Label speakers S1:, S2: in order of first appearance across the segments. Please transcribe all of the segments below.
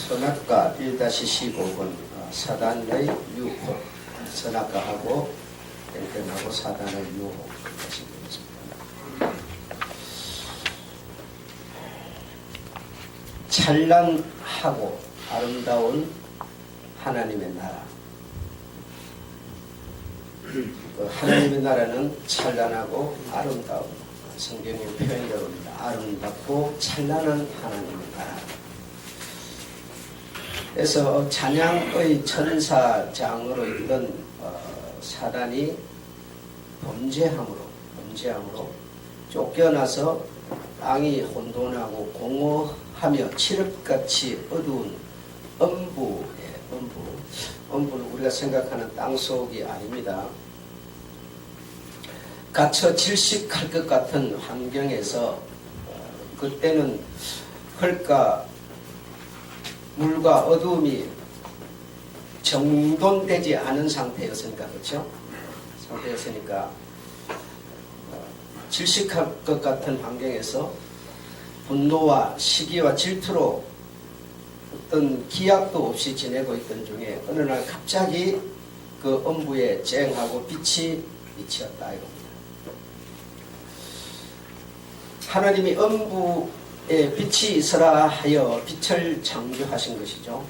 S1: 선악과 1-15번 사단의 유혹, 선악과하고 땡땡하고 사단의 유혹 하시겠습니다. 찬란하고 아름다운 하나님의 나라. 하나님의 나라는 찬란하고 아름다운, 성경의 표현대로입니다. 아름답고 찬란한 하나님의 나라. 그래서 찬양의 천사장으로 있던 사단이 범죄함으로 쫓겨나서 땅이 혼돈하고 공허하며 칠흑같이 어두운 엄부는 우리가 생각하는 땅속이 아닙니다. 갇혀 질식할 것 같은 환경에서 그때는 흙과 물과 어두움이 정돈되지 않은 상태였으니까, 그렇죠? 상태였으니까 질식할 것 같은 환경에서 분노와 시기와 질투로 어떤 기약도 없이 지내고 있던 중에 어느 날 갑자기 그 엄부에 쨍하고 빛이 비치었다 이겁니다. 하나님이 엄부에 빛이 있으라 하여 빛을 창조하신 것이죠.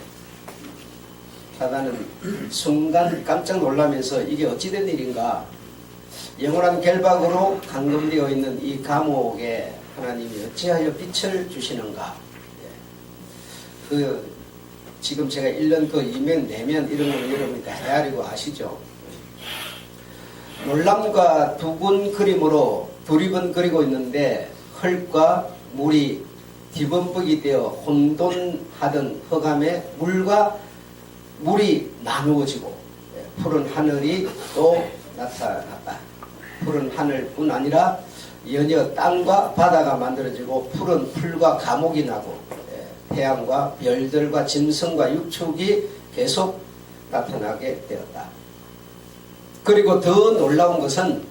S1: 사단은 순간 깜짝 놀라면서 이게 어찌된 일인가, 영원한 결박으로 감금되어 있는 이 감옥에 하나님이 어찌하여 빛을 주시는가. 지금 제가 1년 그 이면 내면 이런 걸 여러분이 헤아리고 아시죠? 놀람과 두근거림으로 두리번거리고 있는데 흙과 물이 뒤범벅이 되어 혼돈하던 흑암에 물과 물이 나누어지고 푸른 하늘이 또 나타났다. 푸른 하늘뿐 아니라 연이어 땅과 바다가 만들어지고 푸른 풀과 감옥이 나고 태양과 별들과 짐승과 육축이 계속 나타나게 되었다. 그리고 더 놀라운 것은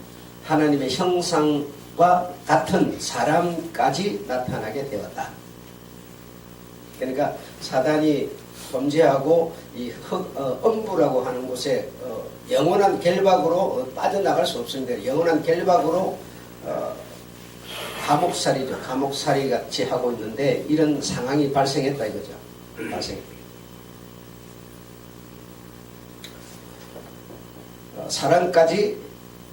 S1: 하나님의 형상과 같은 사람까지 나타나게 되었다. 그러니까 사단이 범죄하고 이 엄부라고 하는 곳에 영원한 결박으로 빠져나갈 수 없습니다. 영원한 결박으로 감옥살이죠. 감옥살이 같이 하고 있는데 이런 상황이 발생했다 이거죠. 사람까지,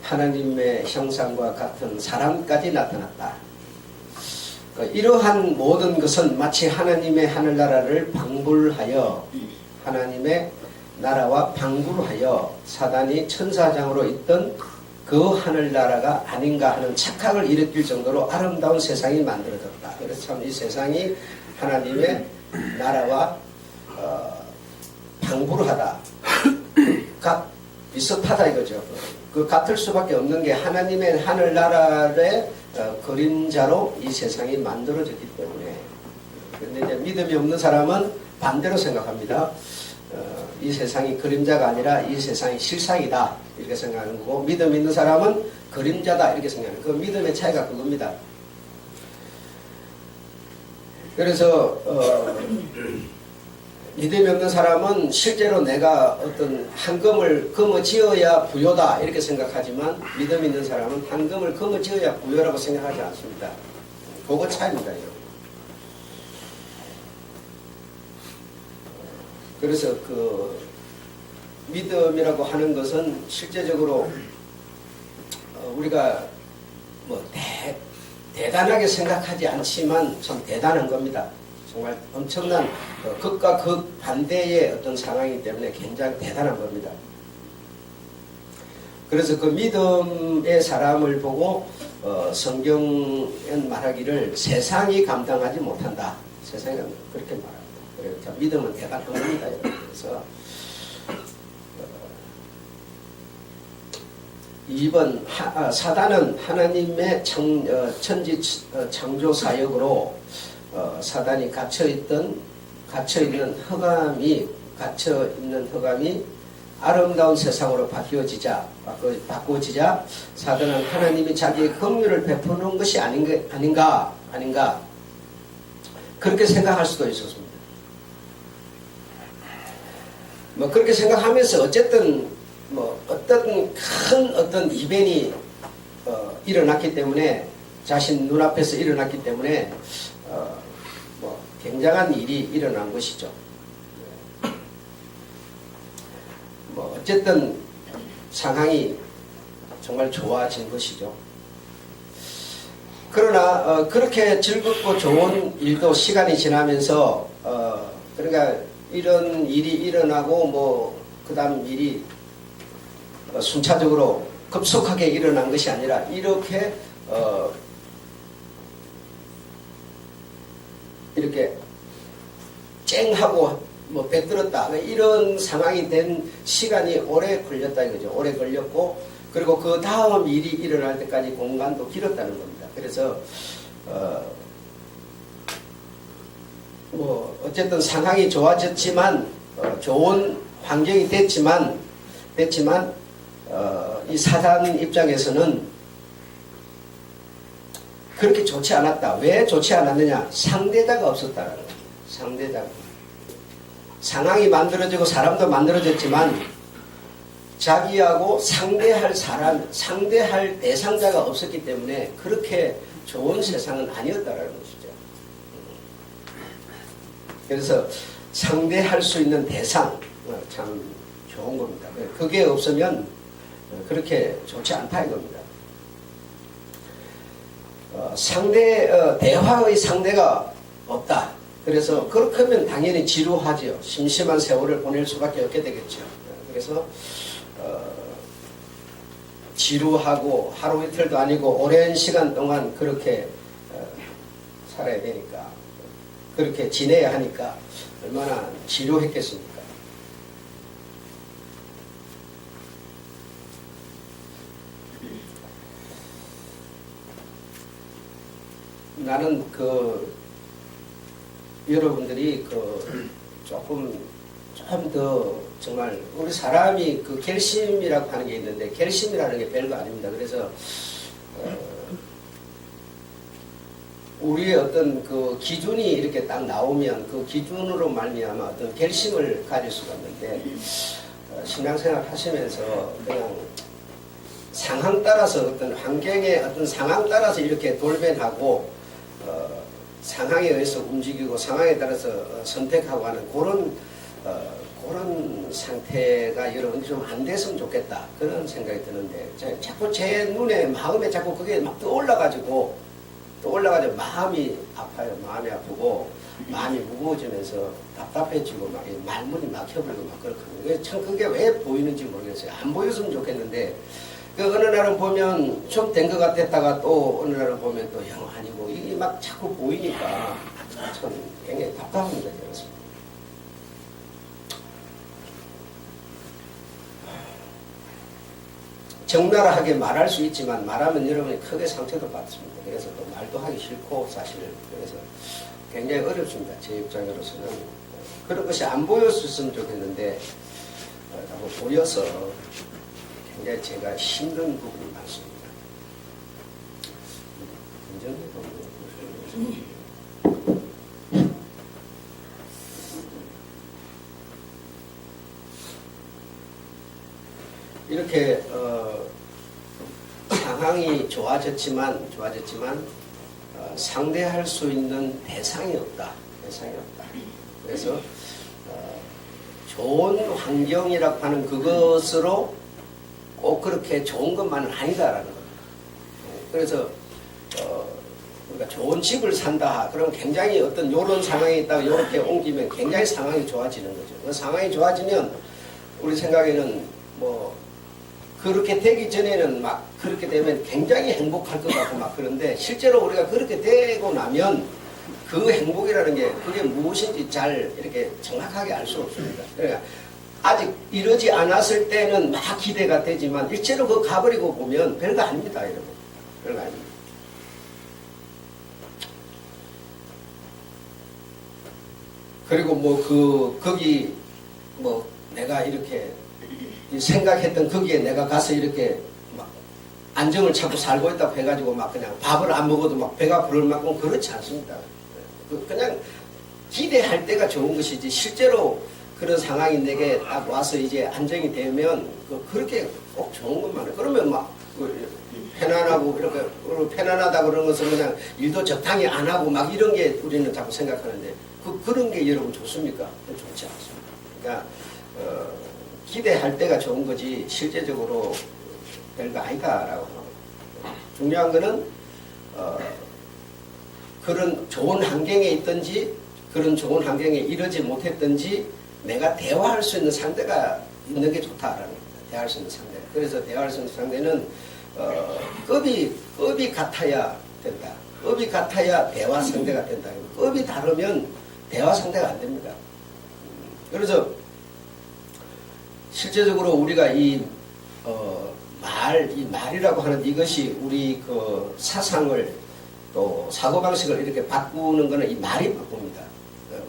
S1: 하나님의 형상과 같은 사람까지 나타났다. 이러한 모든 것은 마치 하나님의 하늘나라를 방불하여 하나님의 나라와 방불하여 사단이 천사장으로 있던 그 하늘나라가 아닌가 하는 착각을 일으킬 정도로 아름다운 세상이 만들어졌다. 그래서 참 이 세상이 하나님의 나라와 방불하다. 비슷하다 이거죠. 그 같을 수밖에 없는 게 하나님의 하늘나라의 그림자로 이 세상이 만들어졌기 때문에. 그런데 이제 믿음이 없는 사람은 반대로 생각합니다. 이 세상이 그림자가 아니라 이 세상이 실상이다 이렇게 생각하는 거고, 믿음 있는 사람은 그림자다 이렇게 생각하는 거예요. 그 믿음의 차이가 그겁니다. 그래서 믿음이 없는 사람은 실제로 내가 어떤 한금을 거머쥐어야 부요다 이렇게 생각하지만, 믿음 있는 사람은 한금을 거머쥐어야 부요라고 생각하지 않습니다. 그거 차이입니다. 그래서 그 믿음이라고 하는 것은 실제적으로 우리가 뭐 대단하게 생각하지 않지만 참 대단한 겁니다. 정말 엄청난 극과 극 반대의 어떤 상황이기 때문에 굉장히 대단한 겁니다. 그래서 그 믿음의 사람을 보고 성경은 말하기를 세상이 감당하지 못한다. 세상이 그렇게 말합니다. 그래서 믿음은 대단한 겁니다. 그래서 2번 사단은 하나님의 천지 창조 사역으로 사단이 갇혀있는 흑암이 아름다운 세상으로 바꾸어지자 사단은 하나님이 자기의 긍휼을 베푸는 것이 아닌가, 그렇게 생각할 수도 있었습니다. 뭐 그렇게 생각하면서 어쨌든 뭐 어떤 큰 어떤 이벤이 일어났기 때문에 자신 눈앞에서 일어났기 때문에 뭐 굉장한 일이 일어난 것이죠. 뭐 어쨌든 상황이 정말 좋아진 것이죠. 그러나 그렇게 즐겁고 좋은 일도 시간이 지나면서 그러니까 이런 일이 일어나고 뭐 그다음 일이 순차적으로 급속하게 일어난 것이 아니라 이렇게 이렇게 쨍하고 뭐 배들었다 이런 상황이 된 시간이 오래 걸렸다 이거죠. 오래 걸렸고 그리고 그 다음 일이 일어날 때까지 공간도 길었다는 겁니다. 그래서 뭐 어쨌든 상황이 좋아졌지만 좋은 환경이 됐지만 이 사단 입장에서는 그렇게 좋지 않았다. 왜 좋지 않았느냐? 상대자가 없었다라는 거예요. 상대자가. 상황이 만들어지고 사람도 만들어졌지만 자기하고 상대할 사람, 상대할 대상자가 없었기 때문에 그렇게 좋은 세상은 아니었다라는 것이죠. 그래서 상대할 수 있는 대상, 참 좋은 겁니다. 그게 없으면 그렇게 좋지 않다 이겁니다. 대화의 상대가 없다. 그래서 그렇게 하면 당연히 지루하지요. 심심한 세월을 보낼 수밖에 없게 되겠죠. 그래서 지루하고 하루 이틀도 아니고 오랜 시간 동안 그렇게 살아야 되니까 그렇게 지내야 하니까 얼마나 지루했겠습니까? 나는 여러분들이 조금 더 정말 우리 사람이 결심이라고 하는 게 있는데 결심이라는 게 별거 아닙니다. 그래서 우리의 어떤 기준이 이렇게 딱 나오면 그 기준으로 말미암아 어떤 결심을 가질 수가 있는데 신앙생활 하시면서 그냥 상황 따라서 어떤 환경의 어떤 상황 따라서 이렇게 돌변하고 상황에 의해서 움직이고 상황에 따라서 선택하고 하는 그런 상태가 여러분이 좀 안 됐으면 좋겠다 그런 생각이 드는데 자꾸 제 눈에 마음에 자꾸 그게 막 떠올라가지고 마음이 아파요. 마음이 아프고 마음이 무거워지면서 답답해지고 막 말문이 막혀버리고 막 그렇거든요. 참 그게 왜 보이는지 모르겠어요. 안 보였으면 좋겠는데 어느 날은 보면 좀 된 것 같았다가 또 어느 날은 보면 또 영 아니고 이게 막 자꾸 보이니까 참 굉장히 답답합니다. 그렇습니다. 적나라하게 말할 수 있지만 말하면 여러분이 크게 상처도 받습니다. 그래서 또 말도 하기 싫고 사실 그래서 굉장히 어렵습니다. 제 입장으로서는 그런 것이 안 보였었으면 좋겠는데 자꾸 보여서 굉장히 제가 힘든 부분이 많습니다. 이렇게 상황이 좋아졌지만 상대할 수 있는 대상이 없다. 그래서 좋은 환경이라고 하는 그것으로 꼭 그렇게 좋은 것만은 아니다라는 겁니다. 그래서 그러니까 좋은 집을 산다. 그럼 굉장히 어떤 요런 상황이 있다가 이렇게 옮기면 굉장히 상황이 좋아지는 거죠. 그 상황이 좋아지면 우리 생각에는 뭐 그렇게 되기 전에는 막 그렇게 되면 굉장히 행복할 것 같고 막 그런데 실제로 우리가 그렇게 되고 나면 그 행복이라는 게 그게 무엇인지 잘 이렇게 정확하게 알 수 없습니다. 그러니까 아직 이러지 않았을 때는 막 기대가 되지만 일체로 그거 가버리고 보면 별거 아닙니다, 여러분. 별거 아닙니다. 그리고 거기 내가 이렇게 생각했던 거기에 내가 가서 이렇게 막 안정을 찾고 살고 있다고 해가지고 막 그냥 밥을 안 먹어도 막 배가 부를 만큼 그렇지 않습니다. 그냥 기대할 때가 좋은 것이지 실제로 그런 상황이 내게 딱 와서 이제 안정이 되면 그렇게 꼭 좋은 것만 그러면 막 편안하고 이렇게 편안하다 그러는 것은 그냥 일도 적당히 안 하고 막 이런 게 우리는 자꾸 생각하는데 그런 게 여러분 좋습니까? 좋지 않습니다. 그러니까 기대할 때가 좋은 거지 실제적으로 별거 아니다라고 합니다. 중요한 거는 그런 좋은 환경에 있든지 그런 좋은 환경에 이르지 못했든지 내가 대화할 수 있는 상대가 있는 게 좋다라는 겁니다. 대화할 수 있는 상대. 그래서 대화할 수 있는 상대는 급이 같아야 된다. 급이 같아야 대화 상대가 된다. 급이 다르면 대화 상대가 안 됩니다. 그래서 실제적으로 우리가 이 말이라고 하는 이것이 우리 그 사상을 또 사고방식을 이렇게 바꾸는 것은 이 말이 바꿉니다.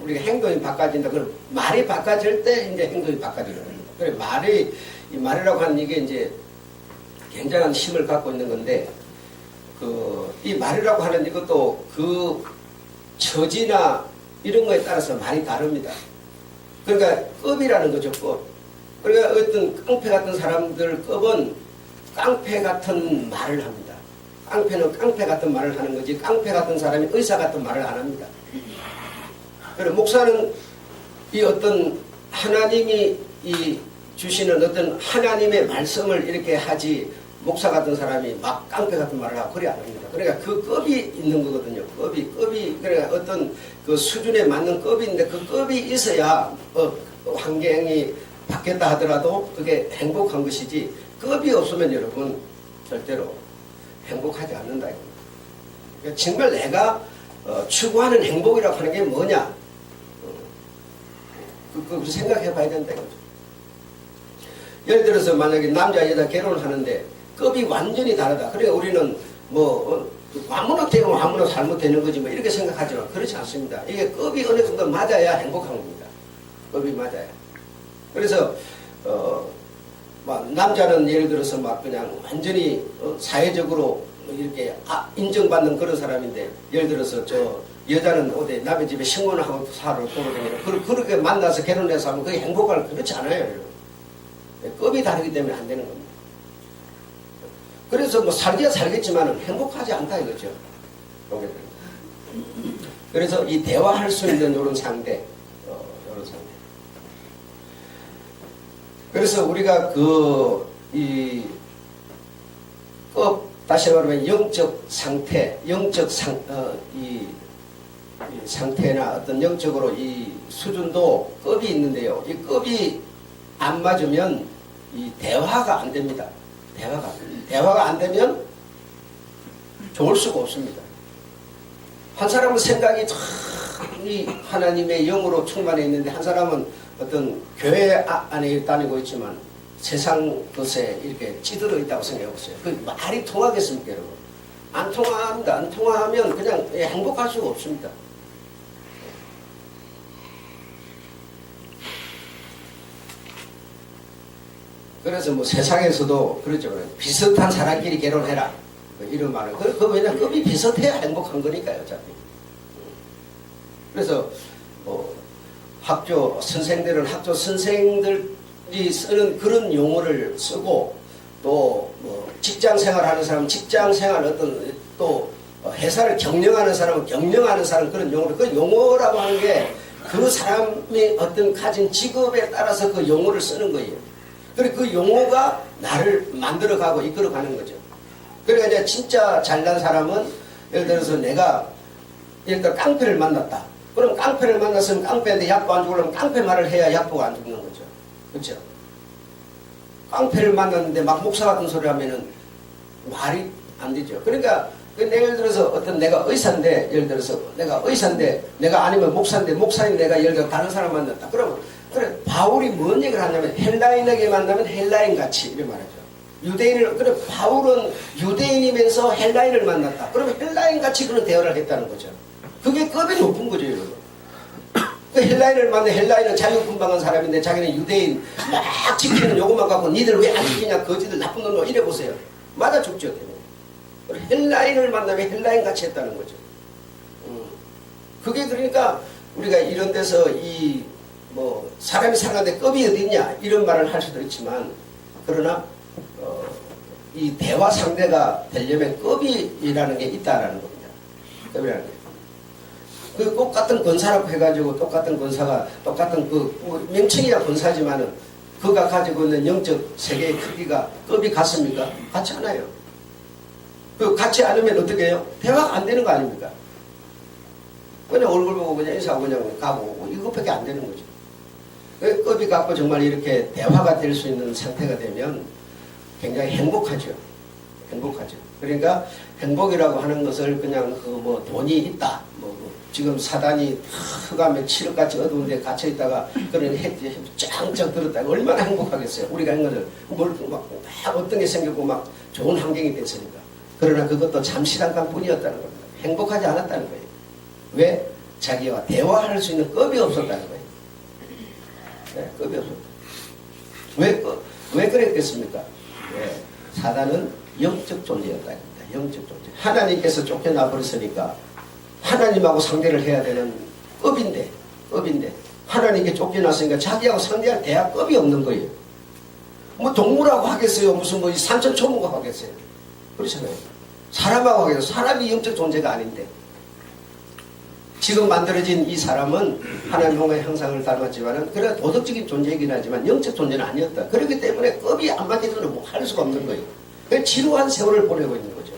S1: 우리가 행동이 바꿔진다. 그럼 말이 바꿔질 때 이제 행동이 바꿔지는 겁니다. 그래 이 말이라고 하는 이게 이제 굉장한 힘을 갖고 있는 건데, 이 말이라고 하는 이것도 그 처지나 이런 거에 따라서 말이 다릅니다. 그러니까 급이라는 거죠, 급. 그러니까 어떤 깡패 같은 사람들 급은 깡패 같은 말을 합니다. 깡패는 깡패 같은 말을 하는 거지, 깡패 같은 사람이 의사 같은 말을 안 합니다. 그래, 목사는 이 어떤 하나님이 이 주시는 어떤 하나님의 말씀을 이렇게 하지, 목사 같은 사람이 막 깡패 같은 말을 하고 그래 안 합니다. 그러니까 그 급이 있는 거거든요. 급이 그러니까 어떤 그 수준에 맞는 급이 있는데 그 급이 있어야 환경이 바뀌었다 하더라도 그게 행복한 것이지, 급이 없으면 여러분 절대로 행복하지 않는다 이겁니다. 그러니까 정말 내가 추구하는 행복이라고 하는 게 뭐냐, 그걸 생각해 봐야 된다 이거죠. 예를 들어서 만약에 남자 여자 결혼하는데 급이 완전히 다르다. 그러니까 우리는 아무나 되면 아무나 잘못되는 거지 뭐 이렇게 생각하지만 그렇지 않습니다. 이게 급이 어느 정도 맞아야 행복한 겁니다. 급이 맞아야. 그래서 남자는 예를 들어서 막 그냥 완전히 사회적으로 이렇게 인정받는 그런 사람인데, 예를 들어서 여자는 어디 남의 집에 신고를 하고 살을 돌아다니는 그렇게 만나서 결혼해서 하면 그게 행복할, 그렇지 않아요. 급이 다르기 때문에 안 되는 겁니다. 그래서 살기야 살겠지만 행복하지 않다 이거죠. 그래서 이 대화할 수 있는 이런 상대, 이런 상대. 그래서 우리가 다시 말하면 영적 상태, 이 상태나 어떤 영적으로 이 수준도 급이 있는데요. 이 급이 안 맞으면 이 대화가 안 됩니다. 대화가 안 되면 좋을 수가 없습니다. 한 사람은 생각이 이 하나님의 영으로 충만해 있는데, 한 사람은 어떤 교회 안에 다니고 있지만 세상 것에 이렇게 찌들어 있다고 생각해 보세요. 그 말이 통하겠습니까, 여러분? 안 통합니다. 안 통하면 그냥 행복할 수가 없습니다. 그래서 세상에서도 그러죠. 비슷한 사람끼리 결혼해라. 이런 말을. 왜냐면 급이 비슷해야 행복한 거니까요, 어차피. 그래서 학교 선생들이 쓰는 그런 용어를 쓰고, 또 직장 생활하는 사람은 직장 생활, 또 회사를 경영하는 사람은 경영하는 사람, 그런 용어를, 그 용어라고 하는 게 그 사람이 어떤 가진 직업에 따라서 그 용어를 쓰는 거예요. 그리고 그 용어가 나를 만들어가고 이끌어가는 거죠. 그러니까 이제 진짜 잘난 사람은, 예를 들어서 예를 들어 깡패를 만났다. 그럼 깡패를 만났으면 깡패한테 약도 안 주려면 깡패 말을 해야 약도가 안 죽는 거죠. 그렇죠? 깡패를 만났는데 막 목사 같은 소리 하면은 말이 안 되죠. 그러니까 예를 들어서 내가 의사인데, 예를 들어서 내가 의사인데, 내가 아니면 목사인 내가 예를 들어 다른 사람 만났다. 그러면 그래, 바울이 뭔 얘기를 하냐면 헬라인에게 만나면 헬라인 같이 이렇게 말하죠. 그래, 바울은 유대인이면서 헬라인을 만났다. 그러면 헬라인 같이 그런 대화를 했다는 거죠. 그게 급이 높은 거죠, 여러분. 그 헬라인을 만나, 헬라인은 자유분방한 사람인데 자기는 유대인 막 지키는 요것만 갖고 니들 왜 안 지키냐, 거지들 나쁜 놈 이래 보세요. 맞아 죽죠. 헬라인을 만나면 헬라인 같이 했다는 거죠. 그게 그러니까 우리가 이런 데서 뭐 사람이 살아가는데 급이 어디 있냐 이런 말을 할 수도 있지만 그러나 이 대화 상대가 되려면 급이라는 게 있다라는 겁니다. 급이라는 게. 그 똑같은 권사라고 해가지고 똑같은 권사가 똑같은 뭐 명칭이야 권사지만은 그가 가지고 있는 영적 세계의 크기가 급이 같습니까? 같지 않아요. 그 같지 않으면 어떻게 해요? 대화가 안 되는 거 아닙니까? 그냥 얼굴 보고 그냥 인사하고 그냥 가고 이것밖에 안 되는 거죠. 급이 갖고 정말 이렇게 대화가 될 수 있는 상태가 되면 굉장히 행복하죠. 행복하죠. 그러니까 행복이라고 하는 것을 그냥 그 뭐 돈이 있다. 뭐 지금 사단이 흑암에 칠흑같이 어두운 데 갇혀 있다가 그런 햇빛이 짱짱 들었다. 얼마나 행복하겠어요. 우리가 한 것을 막 어떤 게 생겼고 막 좋은 환경이 됐으니까. 그러나 그것도 잠시 잠깐 뿐이었다는 겁니다. 행복하지 않았다는 거예요. 왜? 자기와 대화할 수 있는 급이 없었다는 거예요. 네, 급이 없었다. 왜 그랬겠습니까? 네, 사단은 영적 존재였다. 영적 존재. 하나님께서 쫓겨나 버렸으니까 하나님하고 상대를 해야 되는 급인데 하나님께 쫓겨났으니까 자기하고 상대할 대화급이 없는 거예요. 뭐 동물하고 하겠어요? 무슨 뭐 산천초문과 하겠어요? 그렇잖아요. 사람하고 하겠어요? 사람이 영적 존재가 아닌데 지금 만들어진 이 사람은 하나님의 형상을 닮았지만은 그래 도덕적인 존재이긴 하지만 영적 존재는 아니었다. 그렇기 때문에 급이 안 맞기 때문에 뭐 할 수가 없는 거예요. 그래서 지루한 세월을 보내고 있는 거죠.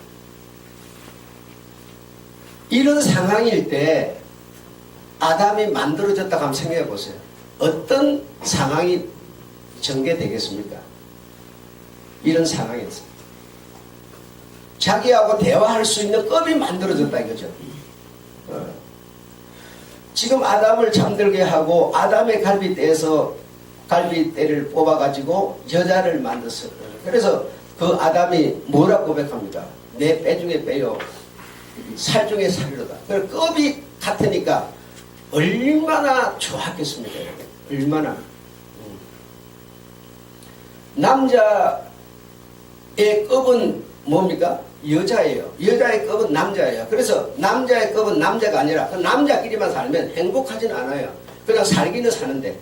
S1: 이런 상황일 때 아담이 만들어졌다고 한번 생각해 보세요. 어떤 상황이 전개되겠습니까? 이런 상황에서 자기하고 대화할 수 있는 급이 만들어졌다 이거죠. 지금 아담을 잠들게 하고 아담의 갈비대를 뽑아가지고 여자를 만들었어요. 그래서 그 아담이 뭐라 고백합니까? 내 뼈 중에 뼈요 살 중에 살이로다. 그 급이 같으니까 얼마나 좋았겠습니까? 얼마나. 남자의 급은 뭡니까? 여자예요. 여자의 급은 남자예요. 그래서 남자의 급은 남자가 아니라 그 남자끼리만 살면 행복하지는 않아요. 그냥 살기는 사는데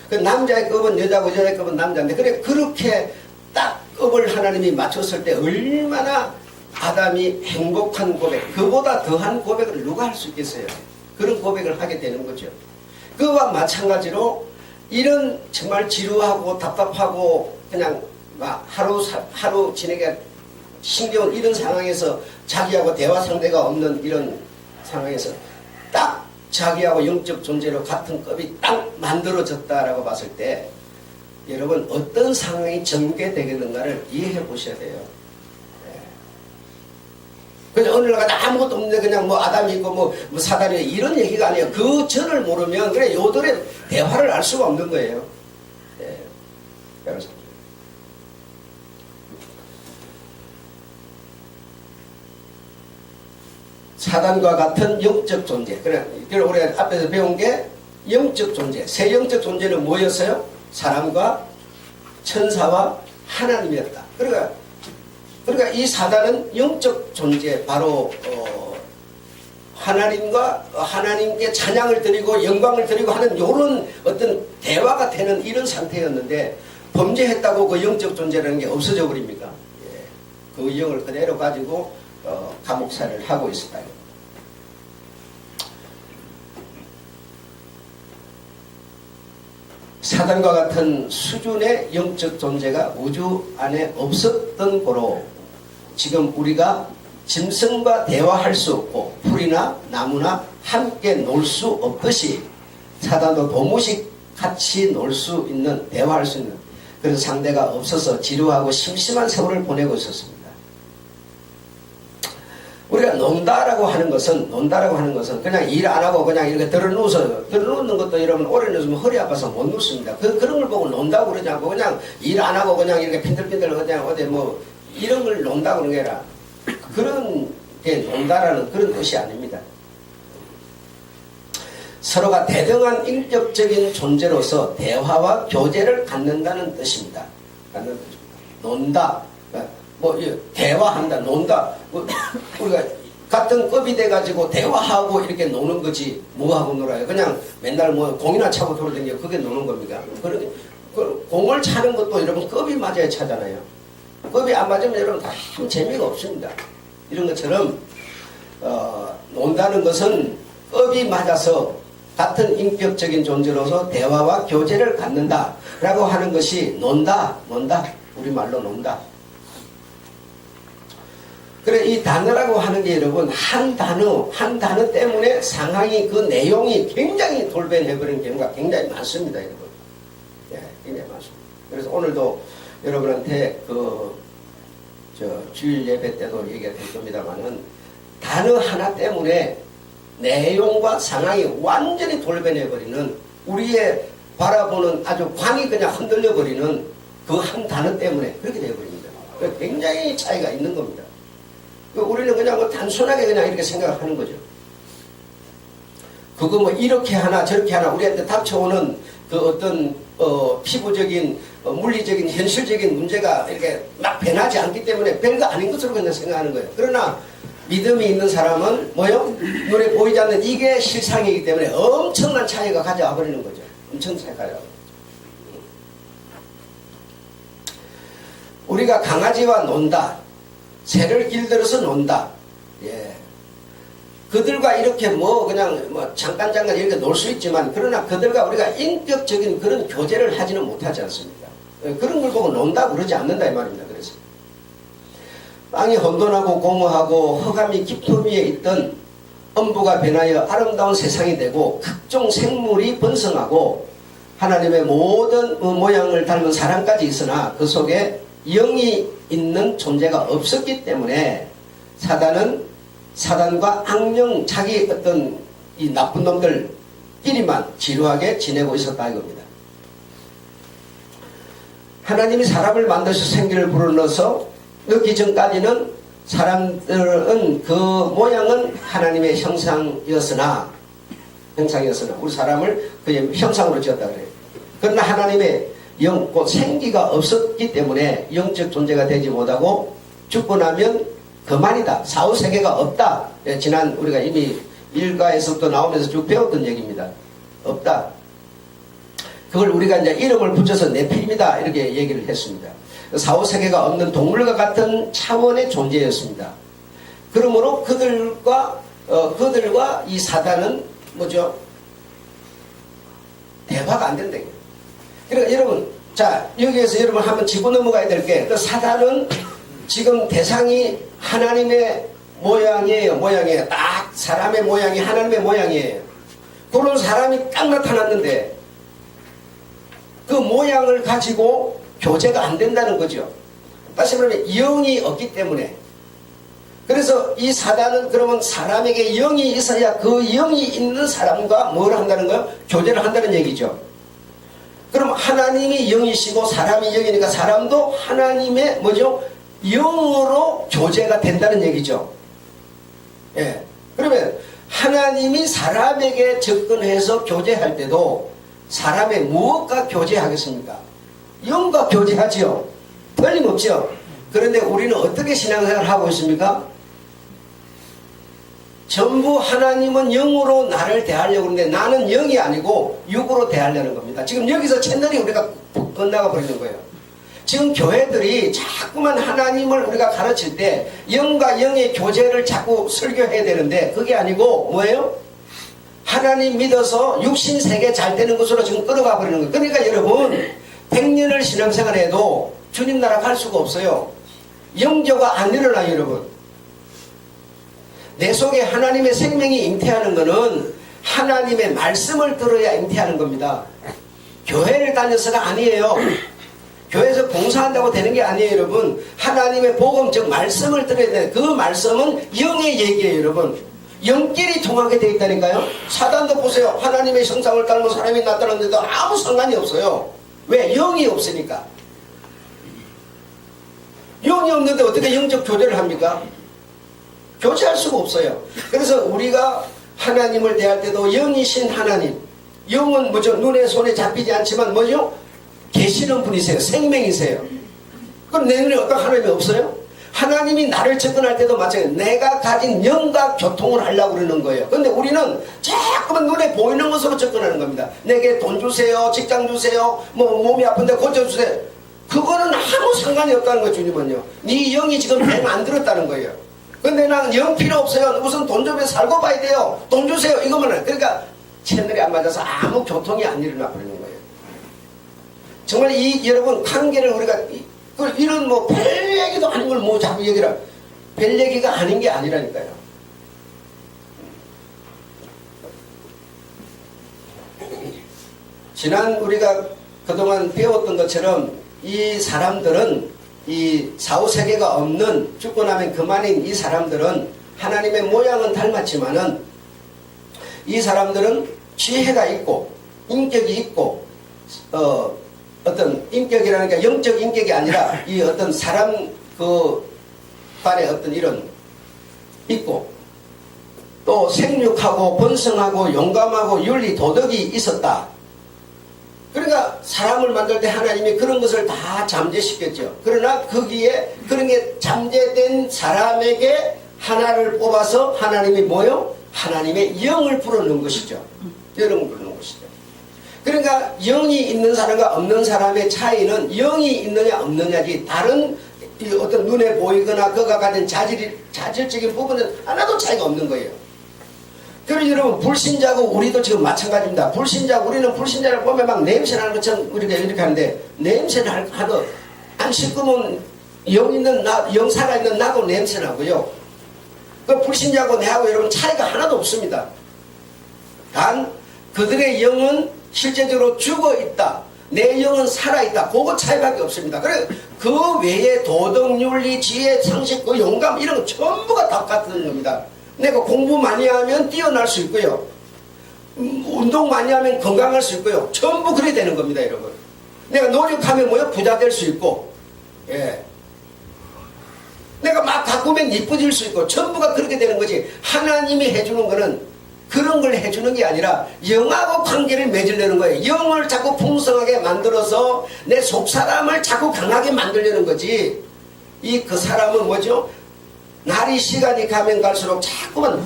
S1: 그 남자의 급은 여자고 여자의 급은 남자인데 그래 그렇게 딱 급을 하나님이 맞췄을 때 얼마나 아담이 행복한 고백, 그보다 더한 고백을 누가 할 수 있겠어요? 그런 고백을 하게 되는 거죠. 그와 마찬가지로 이런 정말 지루하고 답답하고 그냥 막 하루 지내기가 힘겨운 이런 상황에서 자기하고 대화 상대가 없는 이런 상황에서 딱 자기하고 영적 존재로 같은 급이 딱 만들어졌다라고 봤을 때 여러분 어떤 상황이 전개되겠는가를 이해해 보셔야 돼요. 그냥 어느 날 아무것도 없는데 그냥 뭐 아담이 있고 뭐 사단이 이런 얘기가 아니에요. 그 전을 모르면 그래 요들의 대화를 알 수가 없는 거예요. 네. 사단과 같은 영적 존재. 그래 우리 앞에서 배운 게 영적 존재. 새 영적 존재는 뭐였어요? 사람과 천사와 하나님이었다. 그러니까 이 사단은 영적 존재, 바로 하나님과 하나님께 찬양을 드리고 영광을 드리고 하는 이런 어떤 대화가 되는 이런 상태였는데 범죄했다고 그 영적 존재라는 게 없어져 버립니까? 예. 그 영을 그대로 가지고 감옥살이를 하고 있었다. 사단과 같은 수준의 영적 존재가 우주 안에 없었던 고로 지금 우리가 짐승과 대화할 수 없고 풀이나 나무나 함께 놀 수 없듯이 사단도 도무지 같이 놀 수 있는 대화할 수 있는 그런 상대가 없어서 지루하고 심심한 세월을 보내고 있었습니다. 우리가 논다라고 하는 것은 그냥 일 안 하고 그냥 이렇게 들어누는 것도 여러분 오래 누우면 허리 아파서 못 누습니다. 그런 걸 보고 논다고 그러지 않고 그냥 일 안 하고 그냥 이렇게 핀들핀들 그냥 어디 뭐 이런 걸 논다고 그러는 게 아니라 그런 게 논다라는 그런 뜻이 아닙니다. 서로가 대등한 인격적인 존재로서 대화와 교제를 갖는다는 뜻입니다. 논다. 뭐 대화한다, 논다. 우리가 같은 급이 돼가지고 대화하고 이렇게 노는 거지 뭐하고 놀아요. 그냥 맨날 뭐 공이나 차고 돌아다니고 그게 노는 겁니까? 그러니 공을 차는 것도 여러분 급이 맞아야 차잖아요. 급이 안 맞으면 여러분 다 아무 재미가 없습니다. 이런 것처럼 논다는 것은 급이 맞아서 같은 인격적인 존재로서 대화와 교제를 갖는다라고 하는 것이 논다. 우리말로 논다. 그래, 이 단어라고 하는 게 여러분, 한 단어 때문에 상황이, 그 내용이 굉장히 돌변해버리는 경우가 굉장히 많습니다, 여러분. 예, 굉장히 많습니다. 그래서 오늘도 여러분한테 주일 예배 때도 얘기가 될 겁니다만은, 단어 하나 때문에 내용과 상황이 완전히 돌변해버리는, 우리의 바라보는 아주 광이 그냥 흔들려버리는 그 한 단어 때문에 그렇게 되어버립니다. 굉장히 차이가 있는 겁니다. 우리는 그냥 단순하게 그냥 이렇게 생각하는 거죠. 그거 뭐 이렇게 하나 저렇게 하나 우리한테 닥쳐오는 그 어떤 피부적인 물리적인 현실적인 문제가 이렇게 막 변하지 않기 때문에 별거 아닌 것으로 그냥 생각하는 거예요. 그러나 믿음이 있는 사람은 뭐요? 눈에 보이지 않는 이게 실상이기 때문에 엄청난 차이가 가져와 버리는 거죠. 엄청난 차이가 가져와. 우리가 강아지와 논다. 새를 길들여서 논다. 예. 그들과 이렇게 그냥 잠깐 이렇게 놀 수 있지만, 그러나 그들과 우리가 인격적인 그런 교제를 하지는 못하지 않습니까? 예. 그런 걸 보고 논다 그러지 않는다 이 말입니다. 그래서 땅이 혼돈하고 공허하고 흑암이 깊은 위에 있던 엄부가 변하여 아름다운 세상이 되고 각종 생물이 번성하고 하나님의 모든 모양을 닮은 사람까지 있으나 그 속에 영이 있는 존재가 없었기 때문에 사단과 악령 자기 어떤 이 나쁜 놈들끼리만 지루하게 지내고 있었다 이겁니다. 하나님이 사람을 만드셔 생기를 불어넣어서 넣기 전까지는 사람들은 그 모양은 하나님의 형상이었으나 우리 사람을 그의 형상으로 지었다 그래요. 그러나 하나님의 영, 곧 생기가 없었기 때문에 영적 존재가 되지 못하고 죽고 나면 그만이다. 사후세계가 없다. 예, 지난 우리가 이미 일가에서부터 나오면서 쭉 배웠던 얘기입니다. 없다. 그걸 우리가 이제 이름을 붙여서 네피림이다 이렇게 얘기를 했습니다. 사후세계가 없는 동물과 같은 차원의 존재였습니다. 그러므로 그들과 이 사단은 뭐죠? 대화가 안 된다. 그러니까 여러분, 자, 여기에서 여러분 한번 짚고 넘어가야 될 게, 그 사단은 지금 대상이 하나님의 모양이에요. 딱 사람의 모양이 하나님의 모양이에요. 그런 사람이 딱 나타났는데 그 모양을 가지고 교제가 안 된다는 거죠. 다시 말하면 영이 없기 때문에. 그래서 이 사단은 그러면 사람에게 영이 있어야 그 영이 있는 사람과 뭘 한다는 거예요? 교제를 한다는 얘기죠. 그럼 하나님이 영이시고 사람이 영이니까 사람도 하나님의 영으로 교제가 된다는 얘기죠. 예. 그러면 하나님이 사람에게 접근해서 교제할 때도 사람의 무엇과 교제하겠습니까? 영과 교제하지요. 틀림없죠. 그런데 우리는 어떻게 신앙생활을 하고 있습니까? 전부 하나님은 영으로 나를 대하려고 하는데 나는 영이 아니고 육으로 대하려는 겁니다. 지금 여기서 채널이 우리가 끝나가 버리는 거예요. 지금 교회들이 자꾸만 하나님을 우리가 가르칠 때 영과 영의 교제를 자꾸 설교해야 되는데 그게 아니고 뭐예요? 하나님 믿어서 육신세계 잘 되는 것으로 지금 끌어가 버리는 거예요. 그러니까 여러분 100년을 신앙생활해도 주님 나라 갈 수가 없어요. 영교가 안 일어나요. 여러분. 내 속에 하나님의 생명이 잉태하는 것은 하나님의 말씀을 들어야 잉태하는 겁니다. 교회를 다녀서가 아니에요. 교회에서 봉사한다고 되는 게 아니에요. 여러분. 하나님의 복음 즉 말씀을 들어야 돼요. 그 말씀은 영의 얘기예요. 여러분. 영끼리 통하게 되어 있다니까요. 사단도 보세요. 하나님의 형상을 닮은 사람이 나타났는데도 아무 상관이 없어요. 왜? 영이 없으니까. 영이 없는데 어떻게 영적 교제를 합니까? 교제할 수가 없어요. 그래서 우리가 하나님을 대할 때도 영이신 하나님, 영은 뭐죠? 눈에 손에 잡히지 않지만 뭐죠? 계시는 분이세요. 생명이세요. 그럼 내 눈에 어떤 하나님이 없어요? 하나님이 나를 접근할 때도 마찬가지예요. 내가 가진 영과 교통을 하려고 그러는 거예요. 근데 우리는 자꾸만 눈에 보이는 것으로 접근하는 겁니다. 내게 돈 주세요, 직장 주세요, 뭐 몸이 아픈데 고쳐주세요. 그거는 아무 상관이 없다는 거예요. 주님은요, 네 영이 지금 배 안 들었다는 거예요. 근데 난 영 필요 없어요. 우선 돈 좀 살고 봐야 돼요. 돈 주세요. 이거만 해. 그러니까 채널이 안 맞아서 아무 교통이 안 일어나 버리는 거예요. 정말 이 여러분 관계를 우리가 이런 뭐 별 얘기도 아닌 걸 뭐 자꾸 얘기라, 별 얘기가 아닌 게 아니라니까요. 지난 우리가 그동안 배웠던 것처럼 이 사람들은, 이 사후세계가 없는, 죽고 나면 그만인 이 사람들은 하나님의 모양은 닮았지만은 이 사람들은 지혜가 있고 인격이 있고 어떤 인격이라는 게 영적 인격이 아니라 이 어떤 사람 그 간의 어떤 이런 있고, 또 생육하고 번성하고 용감하고 윤리 도덕이 있었다. 그러니까 사람을 만들 때 하나님이 그런 것을 다 잠재시켰죠. 그러나 거기에 그런 게 잠재된 사람에게 하나를 뽑아서 하나님이 뭐요? 하나님의 영을 불어넣은 것이죠. 영을 불어넣은 것이죠. 그러니까 영이 있는 사람과 없는 사람의 차이는 영이 있느냐 없느냐지, 다른 어떤 눈에 보이거나 그가 가진 자질적인 부분은 하나도 차이가 없는 거예요. 그래서 여러분, 불신자고 우리도 지금 마찬가지입니다. 우리는 불신자를 보면 막 냄새나는 것처럼 우리가 이렇게 하는데, 냄새를 하도 안 씻으면 영 살아있는 나도 냄새나고요. 그 불신자고 내하고 여러분 차이가 하나도 없습니다. 단 그들의 영은 실제적으로 죽어 있다, 내 영은 살아있다, 그거 차이밖에 없습니다. 그래 그 외에 도덕, 윤리, 지혜, 상식, 그 용감 이런 거 전부가 다 같은 겁니다. 내가 공부 많이 하면 뛰어날 수 있고요, 운동 많이 하면 건강할 수 있고요, 전부 그래 되는 겁니다. 여러분, 내가 노력하면 뭐요? 부자 될 수 있고, 예, 내가 막 가꾸면 이뻐질 수 있고, 전부가 그렇게 되는 거지. 하나님이 해주는 거는 그런 걸 해주는 게 아니라 영하고 관계를 맺으려는 거예요. 영을 자꾸 풍성하게 만들어서 내 속사람을 자꾸 강하게 만들려는 거지. 그 사람은 뭐죠? 날이 시간이 가면 갈수록 자꾸만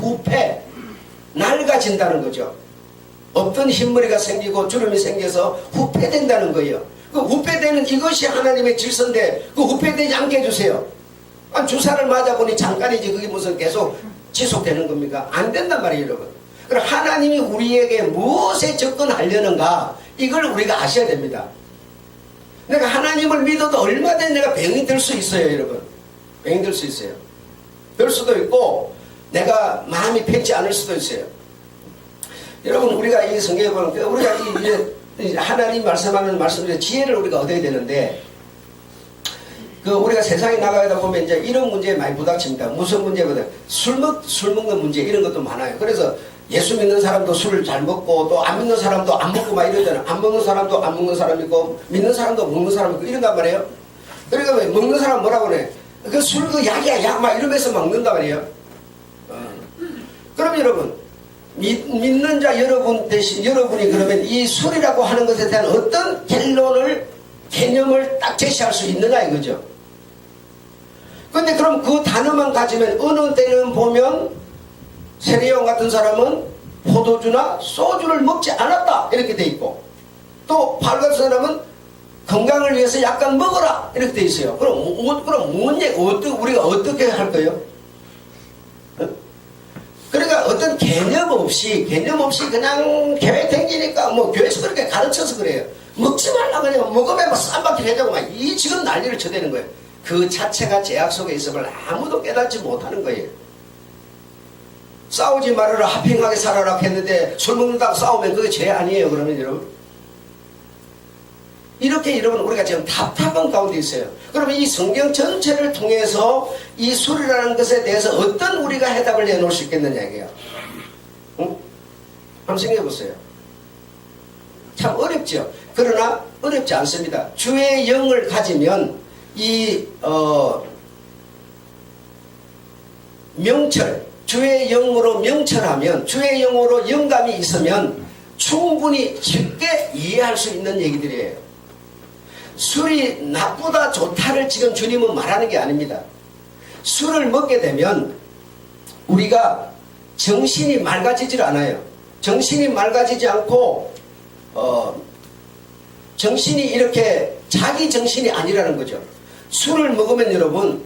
S1: 낡아진다는 거죠. 없던 흰머리가 생기고 주름이 생겨서 후패된다는 거예요. 그 후패되는 이것이 하나님의 질서인데 그 후패되지 않게 해주세요. 주사를 맞아보니 잠깐이지 그게 무슨 계속 지속되는 겁니까? 안 된단 말이에요, 여러분. 그럼 하나님이 우리에게 무엇에 접근하려는가, 이걸 우리가 아셔야 됩니다. 내가 하나님을 믿어도 얼마든지 내가 병이 들 수 있어요, 여러분. 병이 들 수 있어요. 들 수도 있고 내가 마음이 편치 않을 수도 있어요. 여러분, 우리가 이 성경에 보면 우리가 이제 하나님 말씀하는 말씀들의 지혜를 우리가 얻어야 되는데, 우리가 세상에 나가다 보면 이제 이런 문제에 많이 부닥칩니다. 무슨 문제거든? 술 먹는 문제, 이런 것도 많아요. 그래서 예수 믿는 사람도 술을 잘 먹고 또 안 믿는 사람도 안 먹고 막 이러잖아요. 안 먹는 사람도 안 먹는 사람 있고 믿는 사람도 먹는 사람 있고 이런단 말이에요. 그러니까 먹는 사람 뭐라고 그래? 그 술 그 약이야 약 막 이러면서 먹는단 말이에요. 그럼 여러분, 믿는 자 여러분 대신 여러분이 그러면 이 술이라고 하는 것에 대한 어떤 개념을 딱 제시할 수 있느냐 이거죠. 근데 그럼 그 단어만 가지면 어느 때는 보면 세례요한 같은 사람은 포도주나 소주를 먹지 않았다 이렇게 돼 있고, 또 바울 같은 사람은 건강을 위해서 약간 먹어라 이렇게 돼 있어요. 그럼 우리가 어떻게 할 거예요? 그러니까 어떤 개념 없이 그냥 교회 댕기니까 뭐 교회에서 그렇게 가르쳐서 그래요. 먹지 말라 그냥 먹으면 막 쌈박질 해자고 막 이 지금 난리를 쳐대는 거예요. 그 자체가 제약 속에 있음을 아무도 깨닫지 못하는 거예요. 싸우지 말아라, 화평하게 살아라 했는데 술 먹는다고 싸우면 그게 죄 아니에요? 그러면 여러분, 이렇게 여러분 우리가 지금 답답한 가운데 있어요. 그러면 이 성경 전체를 통해서 이 술이라는 것에 대해서 어떤 우리가 해답을 내놓을 수 있겠느냐 이게요. 응? 한번 생각해 보세요. 참 어렵죠. 그러나 어렵지 않습니다. 주의 영을 가지면 주의 영으로 명철하면, 주의 영으로 영감이 있으면 충분히 쉽게 이해할 수 있는 얘기들이에요. 술이 나쁘다 좋다를 지금 주님은 말하는 게 아닙니다. 술을 먹게 되면 우리가 정신이 맑아지질 않아요. 정신이 맑아지지 않고 정신이 이렇게 자기 정신이 아니라는 거죠. 술을 먹으면 여러분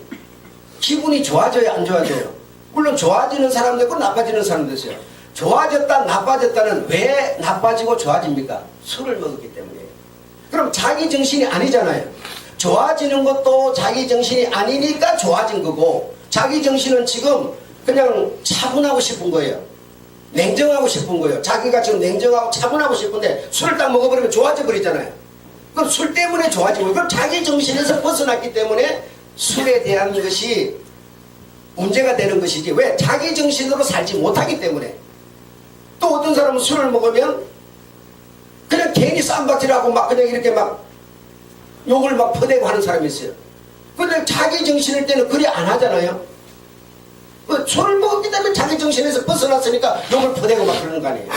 S1: 기분이 좋아져요, 안 좋아져요? 물론 좋아지는 사람도 있고 나빠지는 사람도 있어요. 좋아졌다 나빠졌다는 왜 나빠지고 좋아집니까? 술을 먹었기 때문에. 그럼 자기 정신이 아니잖아요. 좋아지는 것도 자기 정신이 아니니까 좋아진 거고, 자기 정신은 지금 그냥 차분하고 싶은 거예요. 냉정하고 싶은 거예요. 자기가 지금 냉정하고 차분하고 싶은데 술을 딱 먹어버리면 좋아져 버리잖아요. 그럼 술 때문에 좋아지고, 그럼 자기 정신에서 벗어났기 때문에 술에 대한 것이 문제가 되는 것이지, 왜? 자기 정신으로 살지 못하기 때문에. 또 어떤 사람은 술을 먹으면 그냥 괜히 쌈박질하고 막 그냥 이렇게 막 욕을 막 퍼대고 하는 사람이 있어요. 근데 자기 정신일 때는 그리 안 하잖아요. 술을 먹었기 때문에 자기 정신에서 벗어났으니까 욕을 퍼대고 막 그러는 거 아니에요.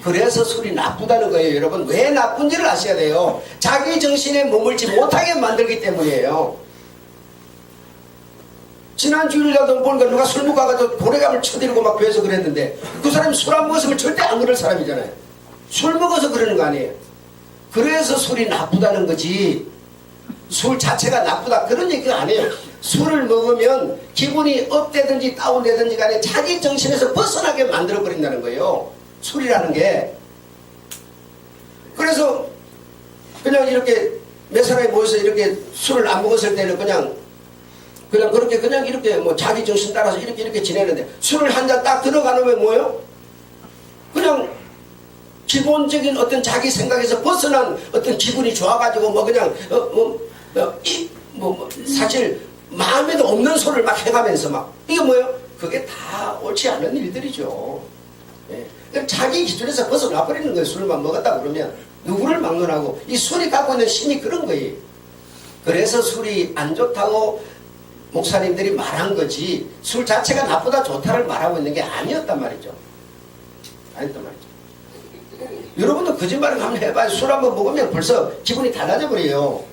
S1: 그래서 술이 나쁘다는 거예요. 여러분, 왜 나쁜지를 아셔야 돼요. 자기 정신에 머물지 못하게 만들기 때문이에요. 지난 주일날도 보니까 누가 술 먹고 가가지고 고래감을 쳐들고 막 교회에서 그랬는데, 그 사람이 술 안 먹었으면 절대 안 그럴 사람이잖아요. 술 먹어서 그러는 거 아니에요. 그래서 술이 나쁘다는 거지, 술 자체가 나쁘다 그런 얘기가 아니에요. 술을 먹으면 기분이 업되든지 다운되든지 간에 자기 정신에서 벗어나게 만들어 버린다는 거예요, 술이라는 게. 그래서 그냥 이렇게 몇 사람이 모여서 이렇게 술을 안 먹었을 때는 그냥 그렇게 그냥 이렇게 뭐 자기 정신 따라서 이렇게 지내는데, 술을 한 잔 딱 들어가놓으면 뭐예요? 그냥 기본적인 어떤 자기 생각에서 벗어난 어떤 기분이 좋아가지고 뭐 그냥 사실 마음에도 없는 소리를 막 해가면서 막, 이게 뭐예요? 그게 다 옳지 않은 일들이죠. 예. 자기 기준에서 벗어나 버리는 거예요. 술만 먹었다 그러면 누구를 막론하고, 이 술이 갖고 있는 힘이 그런 거예요. 그래서 술이 안 좋다고 목사님들이 말한 거지, 술 자체가 나쁘다 좋다를 말하고 있는 게 아니었단 말이죠. 아니었단 말이죠. 여러분도 거짓말을 한번 해봐요. 술 한번 먹으면 벌써 기분이 달라져 버려요.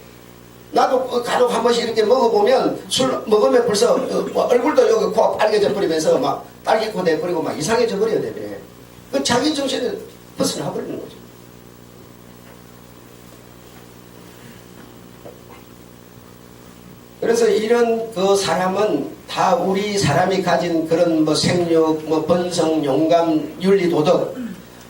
S1: 나도 간혹 한 번씩 이렇게 먹어보면, 술 먹으면 벌써 얼굴도 여기 코가 빨개져 버리면서 막 딸기코 돼버리고 막 이상해져 버려야 되네. 그 자기 정신을 벗어나 버리는 거죠. 그래서 이런 그 사람은 다 우리 사람이 가진 그런 뭐 생육, 뭐 본성, 용감, 윤리, 도덕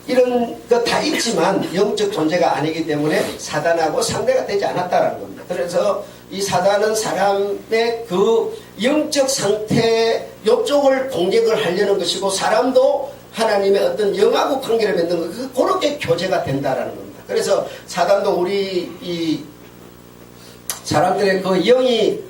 S1: 이런 거 다 있지만 영적 존재가 아니기 때문에 사단하고 상대가 되지 않았다라는 겁니다. 그래서 이 사단은 사람의 그 영적 상태 요쪽을 공격을 하려는 것이고, 사람도 하나님의 어떤 영하고 관계를 맺는 거, 그렇게 교제가 된다라는 겁니다. 그래서 사단도 우리 이 사람들의 그 영이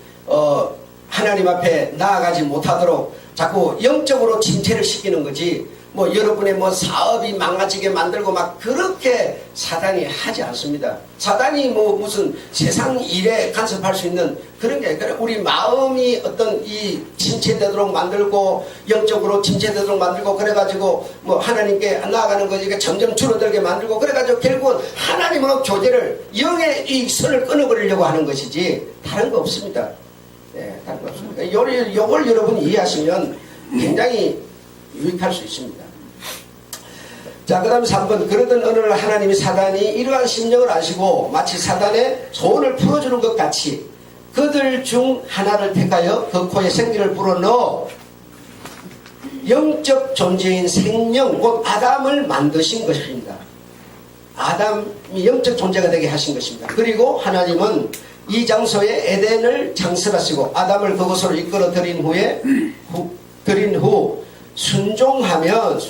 S1: 하나님 앞에 나아가지 못하도록 자꾸 영적으로 침체를 시키는 거지, 뭐 여러분의 뭐 사업이 망가지게 만들고 막 그렇게 사단이 하지 않습니다. 사단이 뭐 무슨 세상 일에 간섭할 수 있는 그런 게 아니라, 우리 마음이 어떤 이 침체되도록 만들고 영적으로 침체되도록 만들고, 그래가지고 뭐 하나님께 나아가는 거지 점점 줄어들게 만들고, 그래가지고 결국은 하나님으로 교제를, 영의 이 선을 끊어버리려고 하는 것이지 다른 거 없습니다. 네, 다른 거 없습니다. 요걸 여러분이 이해하시면 굉장히 유익할 수 있습니다. 자, 그 다음에 3번. 그러던 어느 날 하나님이 사단이 이러한 심령을 아시고 마치 사단의 소원을 풀어주는 것 같이 그들 중 하나를 택하여 그 코에 생기를 불어넣어 영적 존재인 생명, 곧 아담을 만드신 것입니다. 아담이 영적 존재가 되게 하신 것입니다. 그리고 하나님은 이 장소에 에덴을 창설하시고 아담을 그곳으로 이끌어 들인 후 순종하면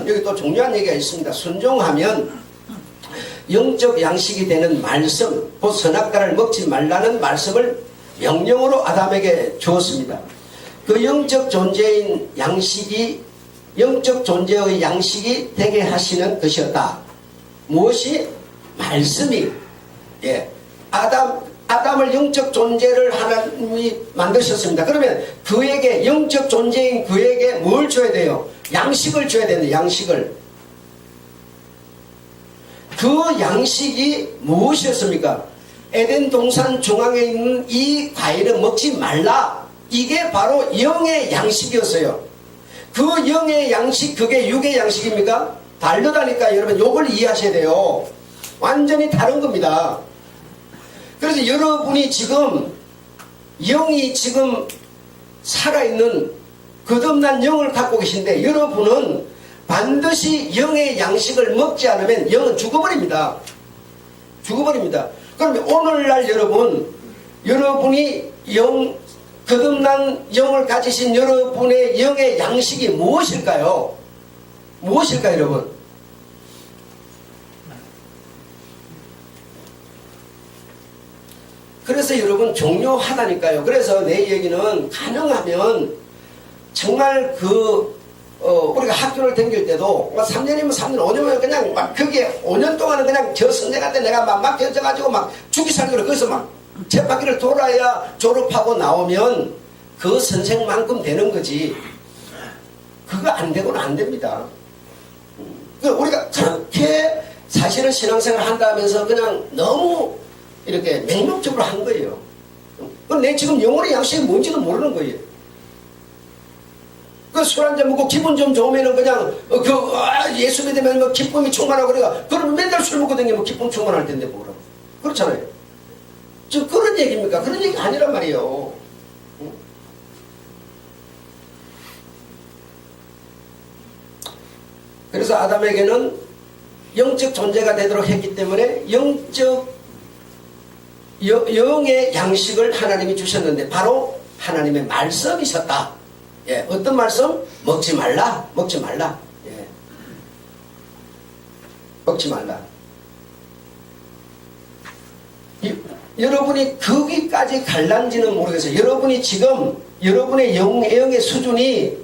S1: 여기 또 중요한 얘기가 있습니다. 순종하면 영적 양식이 되는 말씀, 곧 선악과를 먹지 말라는 말씀을 명령으로 아담에게 주었습니다. 그 영적 존재의 양식이 되게 하시는 것이었다. 무엇이? 말씀이. 예. 아담을 영적 존재를 하나님이 만드셨습니다. 그러면 그에게, 영적 존재인 그에게 뭘 줘야 돼요? 양식을 줘야 되는데, 양식을. 그 양식이 무엇이었습니까? 에덴 동산 중앙에 있는 이 과일은 먹지 말라. 이게 바로 영의 양식이었어요. 그 영의 양식, 그게 육의 양식입니까? 다르다니까 여러분, 요걸 이해하셔야 돼요. 완전히 다른 겁니다. 그래서 여러분이 지금 영이 지금 살아있는 거듭난 영을 갖고 계신데, 여러분은 반드시 영의 양식을 먹지 않으면 영은 죽어버립니다. 죽어버립니다. 그러면 오늘날 여러분이 거듭난 영을 가지신 여러분의 영의 양식이 무엇일까요? 무엇일까요, 여러분? 그래서 여러분 중요하다니까요. 그래서 내 얘기는 가능하면 정말 우리가 학교를 다닐 때도 3년이면 3년, 5년이면 그냥 막 그게 5년 동안은 그냥 저 선생한테 내가 막 맡겨져가지고 막 죽기 살기로 거기서 막 쳇바퀴를 돌아야 졸업하고 나오면 그 선생만큼 되는 거지. 그거 안 되고는 안 됩니다. 우리가 그렇게 사실은 신앙생활 한다 하면서 그냥 너무 이렇게 맹목적으로 한 거예요. 그럼 내 지금 영혼의 양식이 뭔지도 모르는 거예요. 그 술 한잔 먹고 기분 좀 좋으면은 그냥 예수 믿으면 뭐 기쁨이 충만하고 그러면 맨날 술 먹고 다니면 기쁨 충만할 텐데 뭐라고. 그렇잖아요. 지금 그런 얘기입니까? 그런 얘기 아니란 말이에요. 그래서 아담에게는 영적 존재가 되도록 했기 때문에 영의 양식을 하나님이 주셨는데 바로 하나님의 말씀이셨다. 예, 어떤 말씀? 먹지 말라. 먹지 말라. 예. 먹지 말라. 여러분이 거기까지 갈란지는 모르겠어요. 여러분이 지금 여러분의 영의 수준이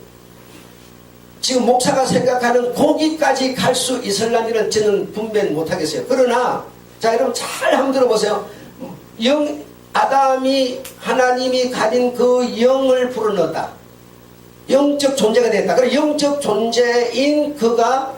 S1: 지금 목사가 생각하는 거기까지 갈 수 있을란지는 저는 분별 못하겠어요. 그러나 자, 여러분 잘 한번 들어보세요. 아담이 하나님이 가진 그 영을 불어넣었다. 영적 존재가 됐다. 그럼 영적 존재인 그가,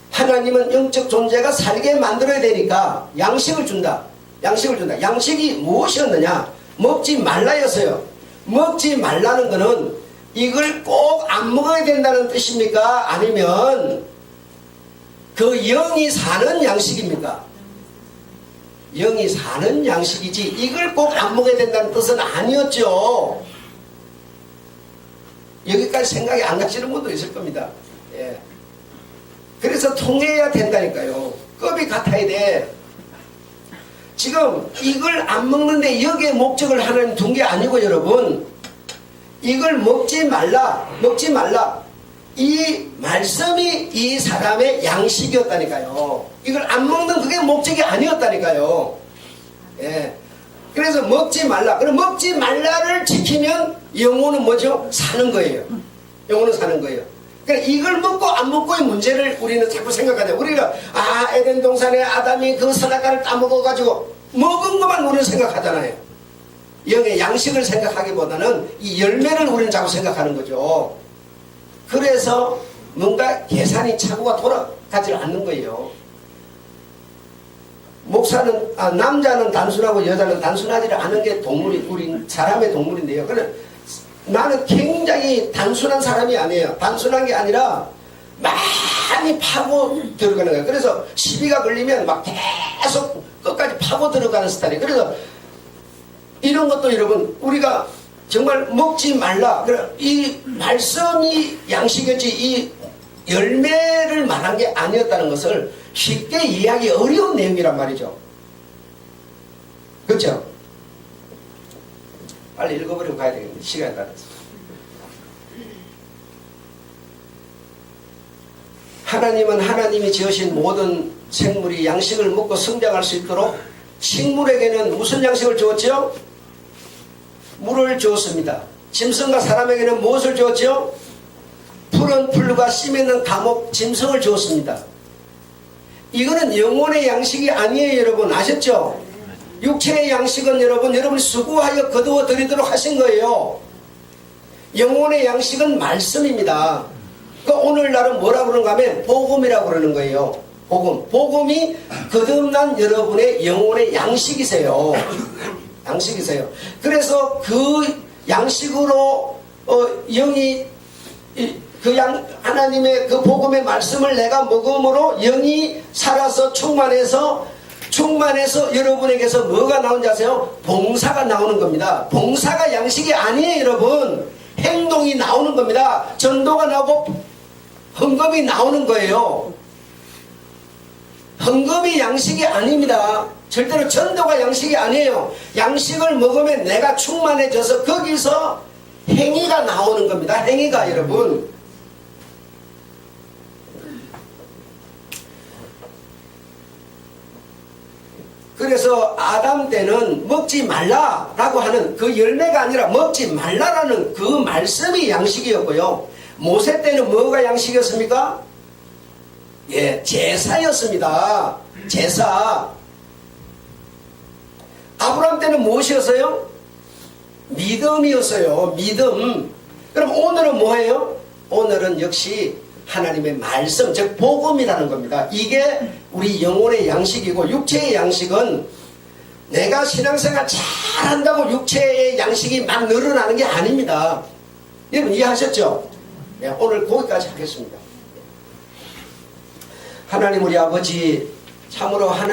S1: 하나님은 영적 존재가 살게 만들어야 되니까 양식을 준다. 양식을 준다. 양식이 무엇이었느냐? 먹지 말라였어요. 먹지 말라는 거는 이걸 꼭 안 먹어야 된다는 뜻입니까? 아니면 그 영이 사는 양식입니까? 영이 사는 양식이지 이걸 꼭 안 먹어야 된다는 뜻은 아니었죠. 여기까지 생각이 안 가시는 분도 있을 겁니다. 예. 그래서 통해야 된다니까요. 급이 같아야 돼. 지금 이걸 안 먹는데 여기에 목적을 하나님 둔 게 아니고 여러분, 이걸 먹지 말라. 이 말씀이 이 사람의 양식이었다니까요. 이걸 안 먹는 그게 목적이 아니었다니까요. 예. 그래서 먹지 말라. 그럼 먹지 말라를 지키면 영혼은 뭐죠? 사는 거예요. 영혼은 사는 거예요. 그러니까 이걸 먹고 안 먹고의 문제를 우리는 자꾸 생각하죠. 우리가 에덴 동산에 아담이 그 선악과를 따먹어가지고 먹은 것만 우리는 생각하잖아요. 영의 양식을 생각하기보다는 이 열매를 우리는 자꾸 생각하는 거죠. 그래서 뭔가 계산이 착오가 돌아가지 않는 거예요. 목사는 남자는 단순하고 여자는 단순하지 않은 게 우리 사람의 동물인데요. 그래 나는 굉장히 단순한 사람이 아니에요. 단순한 게 아니라 많이 파고 들어가는 거예요. 그래서 시비가 걸리면 막 계속 끝까지 파고 들어가는 스타일이에요. 그래서 이런 것도 여러분 우리가 정말 먹지 말라. 이 말씀이 양식이었지 이 열매를 말한 게 아니었다는 것을 쉽게 이해하기 어려운 내용이란 말이죠. 그렇죠? 빨리 읽어버리고 가야 되겠네. 시간이 다 됐어. 하나님은 하나님이 지으신 모든 생물이 양식을 먹고 성장할 수 있도록 식물에게는 무슨 양식을 주었죠? 물을 주었습니다. 짐승과 사람에게는 무엇을 주었죠? 푸른 풀과 씨 맺는 감옥 짐승을 주었습니다. 이거는 영혼의 양식이 아니에요. 여러분 아셨죠? 육체의 양식은 여러분이 수고하여 거두어 드리도록 하신 거예요. 영혼의 양식은 말씀입니다. 오늘날은 뭐라고 그러는가 하면 복음이라고 그러는 거예요. 복음이 거듭난 여러분의 영혼의 양식이세요. 양식이세요. 그래서 그 양식으로 영이 하나님의 그 복음의 말씀을 내가 먹음으로 영이 살아서 충만해서 여러분에게서 뭐가 나오는지 아세요? 봉사가 나오는 겁니다. 봉사가 양식이 아니에요, 여러분. 행동이 나오는 겁니다. 전도가 나오고 헌금이 나오는 거예요. 헌금이 양식이 아닙니다. 절대로 전도가 양식이 아니에요. 양식을 먹으면 내가 충만해져서 거기서 행위가 나오는 겁니다. 행위가, 여러분. 그래서 아담 때는 먹지 말라라고 하는 그 열매가 아니라 먹지 말라라는 그 말씀이 양식이었고요. 모세 때는 뭐가 양식이었습니까? 예, 제사였습니다. 제사. 아브라함 때는 무엇이었어요? 믿음이었어요. 믿음. 그럼 오늘은 뭐예요? 오늘은 역시 하나님의 말씀, 즉 복음이라는 겁니다. 이게 우리 영혼의 양식이고, 육체의 양식은 내가 신앙생활 잘한다고 육체의 양식이 막 늘어나는 게 아닙니다. 여러분 이해하셨죠? 네, 오늘 거기까지 하겠습니다. 하나님 우리 아버지, 참으로 하나님